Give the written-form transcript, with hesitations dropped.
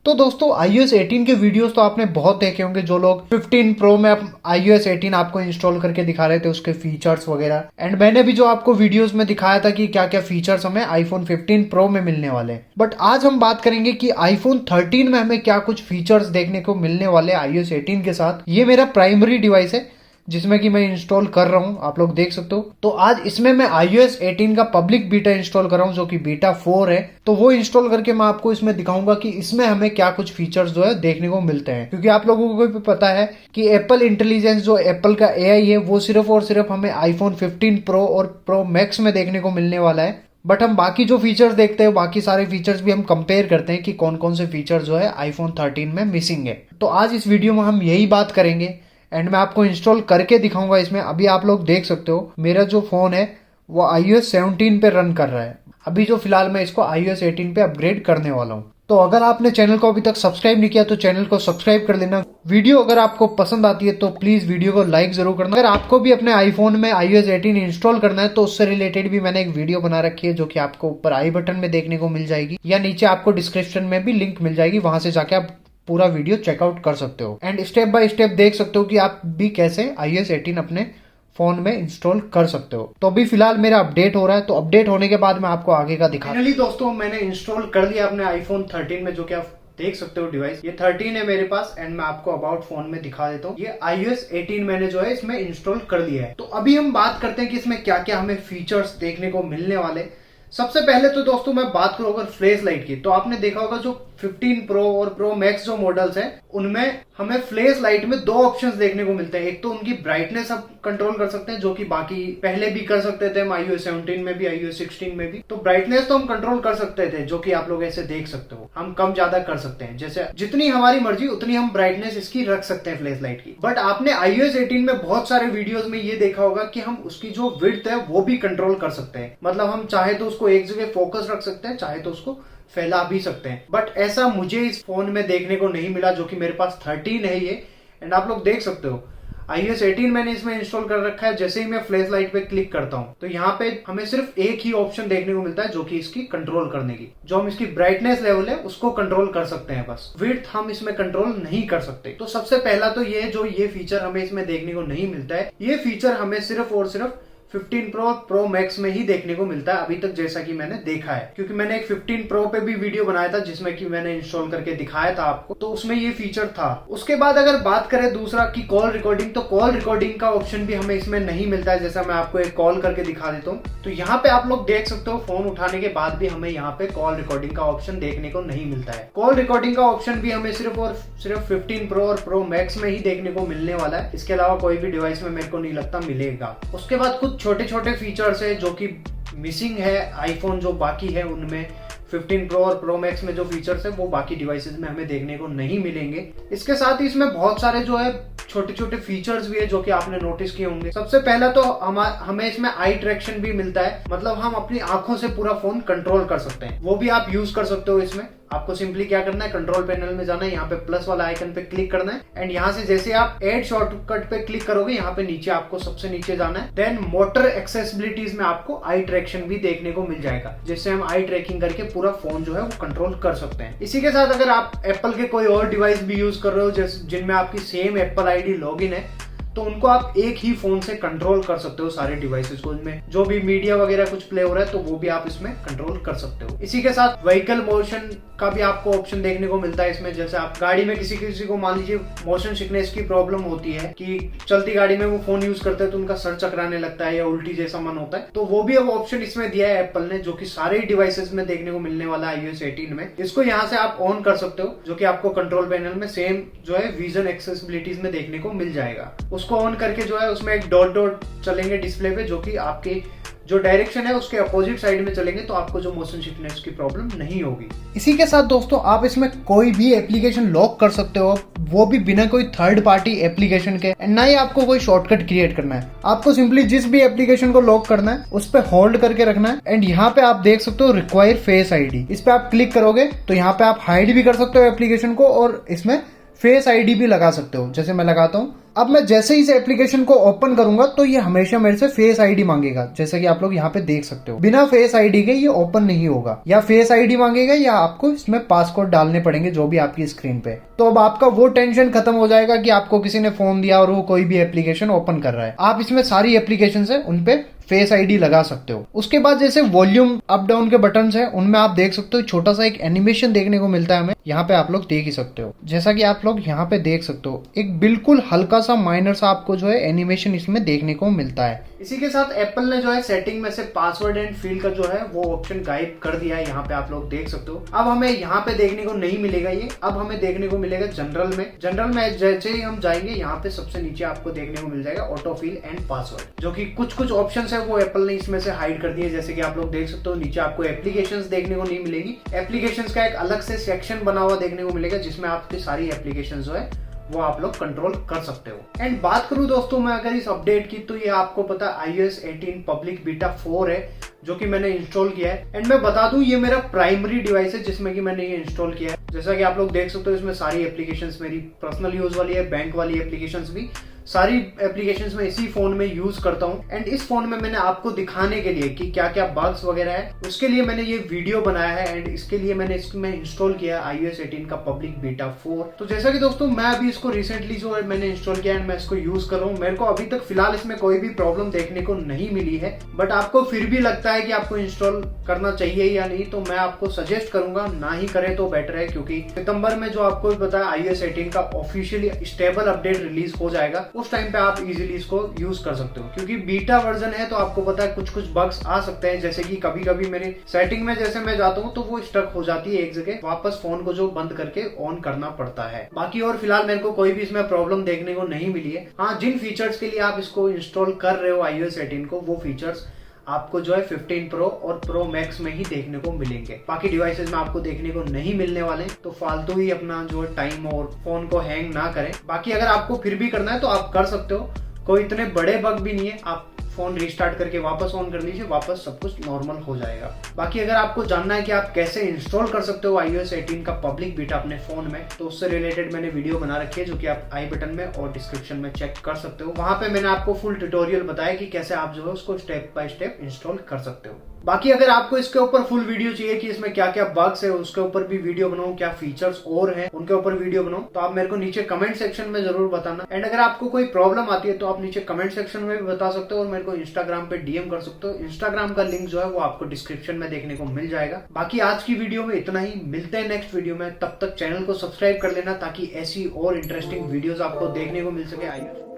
तो दोस्तों iOS 18 के वीडियोस तो आपने बहुत देखे होंगे। जो लोग 15 प्रो में iOS 18 आपको इंस्टॉल करके दिखा रहे थे, उसके फीचर्स वगैरह। एंड मैंने भी जो आपको वीडियोस में दिखाया था कि क्या क्या फीचर्स हमें आईफोन 15 प्रो में मिलने वाले हैं। बट आज हम बात करेंगे कि आईफोन 13 में हमें क्या कुछ फीचर्स देखने को मिलने वाले iOS 18 के साथ। ये मेरा प्राइमरी डिवाइस है जिसमें कि मैं इंस्टॉल कर रहा हूं, आप लोग देख सकते हो। तो आज इसमें मैं iOS 18 का पब्लिक बीटा इंस्टॉल कर रहा हूं जो कि बीटा 4 है। तो वो इंस्टॉल करके मैं आपको इसमें दिखाऊंगा कि इसमें हमें क्या कुछ फीचर्स जो है देखने को मिलते हैं। क्योंकि आप लोगों को भी पता है कि एप्पल इंटेलिजेंस, जो एप्पल का AI है, वो सिर्फ और सिर्फ हमें आईफोन 15 प्रो और प्रो मैक्स में देखने को मिलने वाला है। बट हम बाकी जो फीचर्स देखते हैं, बाकी सारे फीचर्स भी हम कंपेयर करते हैं कि कौन कौन से फीचर्स जो है आईफोन 13 में मिसिंग है। तो आज इस वीडियो में हम यही बात करेंगे एंड मैं आपको इंस्टॉल करके दिखाऊंगा इसमें। अभी आप लोग देख सकते हो मेरा जो फोन है वो iOS 17 पे रन कर रहा है। अभी जो फिलहाल मैं इसको iOS 18 पे अपग्रेड करने वाला हूँ। तो अगर आपने चैनल को अभी तक सब्सक्राइब नहीं किया तो चैनल को सब्सक्राइब कर लेना। वीडियो अगर आपको पसंद आती है तो प्लीज वीडियो को लाइक जरूर करना। अगर आपको भी अपने आईफोन में iOS 18 इंस्टॉल करना है तो उससे रिलेटेड भी मैंने एक वीडियो बना रखी है जो कि आपको ऊपर आई बटन में देखने को मिल जाएगी, या नीचे आपको डिस्क्रिप्शन में भी लिंक मिल जाएगी, वहां से जाके आप पूरा वीडियो चेकआउट कर सकते हो एंड स्टेप बाय स्टेप देख सकते हो कि आप भी कैसे iOS 18 अपने फोन में इंस्टॉल कर सकते हो। तो अभी फिलहाल मेरा अपडेट हो रहा है, तो अपडेट होने के बाद मैं आपको आगे का दिखा। फाइनली दोस्तों मैंने इंस्टॉल कर लिया अपने आईफोन 13 में, जो कि आप देख सकते हो डिवाइस। ये 13 है मेरे पास एंड मैं आपको अबाउट फोन में दिखा देता हूँ। ये iOS 18 मैंने जो है इसमें इंस्टॉल कर लिया है। तो अभी हम बात करते हैं कि इसमें क्या क्या हमें फीचर्स देखने को मिलने वाले। सबसे पहले तो दोस्तों मैं बात करूं अगर फ्लैश लाइट की, तो आपने देखा होगा जो 15 प्रो और प्रो मैक्स जो मॉडल्स हैं उनमें हमें फ्लैश लाइट में दो ऑप्शंस देखने को मिलते हैं। एक तो उनकी ब्राइटनेस आप कंट्रोल कर सकते हैं, जो कि बाकी पहले भी कर सकते थे हम iOS 17 में भी, iOS 16 में भी। तो ब्राइटनेस तो हम कंट्रोल कर सकते थे, जो कि आप लोग ऐसे देख सकते हो। हम कम ज्यादा कर सकते हैं, जैसे जितनी हमारी मर्जी उतनी हम ब्राइटनेस इसकी रख सकते हैं फ्लैश लाइट की। बट आपने iOS 18 में बहुत सारे वीडियोस में ये देखा होगा कि हम उसकी जो विड्थ है वो भी कंट्रोल कर सकते हैं। मतलब हम चाहे तो उसको एक जगह फोकस रख सकते हैं, चाहे तो उसको फैला भी सकते हैं। बट ऐसा मुझे इस फोन में देखने को नहीं मिला, जो कि मेरे पास 13 है ये। एंड आप लोग देख सकते हो iOS 18 मैंने इसमें इंस्टॉल कर रखा है। जैसे ही मैं फ्लैश लाइट पे क्लिक करता हूं तो यहाँ पे हमें सिर्फ एक ही ऑप्शन देखने को मिलता है, जो कि इसकी कंट्रोल करने की। जो हम इसकी ब्राइटनेस लेवल है उसको कंट्रोल कर सकते हैं, बस विड्थ हम इसमें कंट्रोल नहीं कर सकते। तो सबसे पहला तो ये फीचर हमें इसमें देखने को नहीं मिलता है। ये फीचर हमें सिर्फ और सिर्फ 15 प्रो प्रो मैक्स में ही देखने को मिलता है अभी तक, जैसा कि मैंने देखा है। क्योंकि मैंने एक 15 प्रो पे भी वीडियो बनाया था जिसमें कि मैंने इंस्टॉल करके दिखाया था आपको, तो उसमें ये फीचर था। उसके बाद अगर बात करें दूसरा की कॉल रिकॉर्डिंग, तो कॉल रिकॉर्डिंग का ऑप्शन भी हमें इसमें नहीं मिलता है। जैसा मैं आपको एक कॉल करके दिखा देता हूँ, तो यहाँ पे आप लोग देख सकते हो फोन उठाने के बाद भी हमें यहाँ पे कॉल रिकॉर्डिंग का ऑप्शन देखने को नहीं मिलता है। कॉल रिकॉर्डिंग का ऑप्शन भी हमें सिर्फ और सिर्फ 15 प्रो और प्रो मैक्स में ही देखने को मिलने वाला है। इसके अलावा कोई भी डिवाइस में मेरे को नहीं लगता मिलेगा। उसके बाद कुछ छोटे छोटे फीचर्स है जो कि मिसिंग है आईफोन जो बाकी है उनमें। 15 प्रो और प्रो मैक्स में जो फीचर्स है वो बाकी डिवाइसेस में हमें देखने को नहीं मिलेंगे। इसके साथ ही इसमें बहुत सारे जो है छोटे छोटे फीचर्स भी है जो कि आपने नोटिस किए होंगे। सबसे पहला तो हमें इसमें आई ट्रैक्शन भी मिलता है। मतलब हम अपनी आंखों से पूरा फोन कंट्रोल कर सकते हैं, वो भी आप यूज कर सकते हो इसमें। आपको सिंपली क्या करना है, कंट्रोल पैनल में जाना है, यहाँ पे प्लस वाला आइकन पे क्लिक करना है एंड यहाँ से जैसे आप ऐड शॉर्टकट पे क्लिक करोगे, यहाँ पे नीचे आपको सबसे नीचे जाना है। देन मोटर एक्सेसिबिलिटीज में आपको आई ट्रैक्शन भी देखने को मिल जाएगा, जिससे हम आई ट्रैकिंग करके पूरा फोन जो है वो कंट्रोल कर सकते हैं। इसी के साथ अगर आप एप्पल के कोई और डिवाइस भी यूज कर रहे हो जिनमें आपकी सेम एप्पल आईडी लॉगिन है, तो उनको आप एक ही फोन से कंट्रोल कर सकते हो सारे डिवाइसेस को। इनमें जो भी मीडिया वगैरह कुछ प्ले हो रहा है तो वो भी आप इसमें कंट्रोल कर सकते हो। इसी के साथ व्हीकल मोशन का भी आपको ऑप्शन देखने को मिलता है इसमें। जैसे आप गाड़ी में किसी को मान लीजिए मोशन सिकनेस की प्रॉब्लम होती है कि चलती गाड़ी में वो फोन यूज करते हैं तो उनका सर चकराने लगता है या उल्टी जैसा मन होता है, तो वो भी अब ऑप्शन इसमें दिया है एप्पल ने, जो कि सारे डिवाइसेस में देखने को मिलने वाला है iOS 18 में। इसको यहाँ से आप ऑन कर सकते हो, जो कि आपको कंट्रोल पैनल में सेम जो है विजन एक्सेसिबिलिटीज में देखने को मिल जाएगा। उसको ऑन करके जो है उसमें एक डॉट डॉट चलेंगे डिस्प्ले पे, जो कि आपके जो डायरेक्शन है उसके अपोजिट साइड में चलेंगे, तो आपको जो मोशन सिकनेस की प्रॉब्लम नहीं होगी। इसी के साथ दोस्तों आप इसमें कोई भी एप्लीकेशन लॉक कर सकते हो, वो भी बिना कोई थर्ड पार्टी एप्लीकेशन के। ना ही आपको कोई शॉर्टकट क्रिएट करना है। आपको सिंपली जिस भी एप्लीकेशन को लॉक करना है उस पर होल्ड करके रखना है एंड यहाँ पे आप देख सकते हो रिक्वायर फेस आईडी। इस पे आप क्लिक करोगे तो यहाँ पे आप हाइड भी कर सकते हो एप्लीकेशन को और इसमें फेस आईडी भी लगा सकते हो। जैसे मैं लगाता हूँ, अब मैं जैसे ही इस एप्लीकेशन को ओपन करूंगा तो ये हमेशा मेरे से फेस आईडी मांगेगा, जैसे कि आप लोग यहाँ पे देख सकते हो। बिना फेस आईडी के ये ओपन नहीं होगा, या फेस आईडी मांगेगा या आपको इसमें पासकोड डालने पड़ेंगे जो भी आपकी स्क्रीन पे। तो अब आपका वो टेंशन खत्म हो जाएगा कि आपको किसी ने फोन दिया और वो कोई भी एप्लीकेशन ओपन कर रहा है। आप इसमें सारी एप्लीकेशन है उनपे फेस आईडी लगा सकते हो। उसके बाद जैसे वॉल्यूम अप डाउन के बटन्स हैं, उनमें आप देख सकते हो छोटा सा एक एनिमेशन देखने को मिलता है हमें। यहाँ पे आप लोग देख ही सकते हो, जैसा कि आप लोग यहाँ पे देख सकते हो, एक बिल्कुल हल्का सा माइनर सा आपको जो है एनिमेशन इसमें देखने को मिलता है। इसी के साथ एप्पल ने जो है सेटिंग में से पासवर्ड एंड फील्ड का जो है वो ऑप्शन गायब कर दिया है। यहाँ पे आप लोग देख सकते हो। अब हमें यहाँ पे देखने को नहीं मिलेगा ये, अब हमें देखने को मिलेगा जनरल में। जनरल में जैसे ही हम जाएंगे, यहाँ पे सबसे नीचे आपको देखने को मिल जाएगा ऑटो फील एंड पासवर्ड, जो कि कुछ ऑप्शंस है वो एप्पल ने इसमें से हाइड कर दिए। जैसे कि आप लोग देख सकते हो, नीचे आपको एप्लीकेशंस देखने को नहीं मिलेगी। एप्लीकेशंस का एक अलग से सेक्शन बना हुआ देखने को मिलेगा, जिसमें आपकी सारी एप्लीकेशंस जो है वो आप लोग कंट्रोल कर सकते हो। एंड बात करूं दोस्तों मैं अगर इस अपडेट की, तो ये आपको पता है iOS 18 पब्लिक बीटा 4 है, जो कि मैंने इंस्टॉल किया है। एंड मैं बता दूं, ये मेरा प्राइमरी डिवाइस है जिसमें कि मैंने ये इंस्टॉल किया है। जैसा कि आप लोग देख सकते हो, इसमें सारी एप्लीकेशंस मेरी पर्सनल यूज वाली है, बैंक वाली एप्लीकेशंस भी, सारी एप्लीकेशंस में इसी फोन में यूज करता हूं। एंड इस फोन में मैंने आपको दिखाने के लिए कि क्या क्या बग्स वगैरह है, उसके लिए मैंने ये वीडियो बनाया है। एंड इसके लिए मैंने इसमें इंस्टॉल किया iOS 18 का पब्लिक बीटा 4। तो जैसा कि दोस्तों मैं अभी इसको रिसेंटली जो है मैंने इंस्टॉल किया एंड मैं इसको यूज कर रहा हूँ। मेरे को अभी तक फिलहाल इसमें कोई भी प्रॉब्लम देखने को नहीं मिली है, बट आपको फिर भी लगता है कि आपको इंस्टॉल करना चाहिए या नहीं, तो मैं आपको सजेस्ट करूंगा ना ही करें तो बेटर है, क्योंकि सितंबर में जो आपको पता है iOS 18 का ऑफिशियली स्टेबल अपडेट रिलीज हो जाएगा। उस टाइम पे आप इजीली इसको यूज कर सकते हो, क्योंकि बीटा वर्जन है तो आपको पता है कुछ बग्स आ सकते हैं। जैसे कि कभी कभी मेरी सेटिंग में जैसे मैं जाता हूँ तो वो स्टक हो जाती है एक जगह, वापस फोन को जो बंद करके ऑन करना पड़ता है। बाकी और फिलहाल मेरे को कोई भी इसमें प्रॉब्लम देखने को नहीं मिली है। हाँ, जिन फीचर्स के लिए आप इसको इंस्टॉल कर रहे हो iOS 18 को, वो फीचर्स आपको जो है 15 प्रो और प्रो मैक्स में ही देखने को मिलेंगे। बाकी डिवाइसेस में आपको देखने को नहीं मिलने वाले, तो फालतू ही अपना जो टाइम और फोन को हैंग ना करें। बाकी अगर आपको फिर भी करना है तो आप कर सकते हो, कोई इतने बड़े बग भी नहीं है। आप फोन रिस्टार्ट करके वापस ऑन कर लीजिए, वापस सब कुछ नॉर्मल हो जाएगा। बाकी अगर आपको जानना है कि आप कैसे इंस्टॉल कर सकते हो iOS 18 का पब्लिक बीटा अपने फोन में, तो उससे रिलेटेड मैंने वीडियो बना रखी है, जो कि आप आई बटन में और डिस्क्रिप्शन में चेक कर सकते हो। वहां पे मैंने आपको फुल ट्यूटोरियल बताया कि कैसे आप जो है उसको स्टेप बाय स्टेप इंस्टॉल कर सकते हो। बाकी अगर आपको इसके ऊपर फुल वीडियो चाहिए कि इसमें क्या क्या बग्स है, उसके ऊपर भी वीडियो बनाऊं, क्या फीचर्स और हैं उनके ऊपर वीडियो बनाऊं, तो आप मेरे को नीचे कमेंट सेक्शन में जरूर बताना। एंड अगर आपको कोई प्रॉब्लम आती है तो आप नीचे कमेंट सेक्शन में भी बता सकते हो, और मेरे को इंस्टाग्राम पे डीएम कर सकते हो। इंस्टाग्राम का लिंक जो है वो आपको डिस्क्रिप्शन में देखने को मिल जाएगा। बाकी आज की वीडियो में इतना ही, मिलते हैं नेक्स्ट वीडियो में। तब तक चैनल को सब्सक्राइब कर लेना ताकि ऐसी और इंटरेस्टिंग वीडियोस आपको देखने को मिल सके।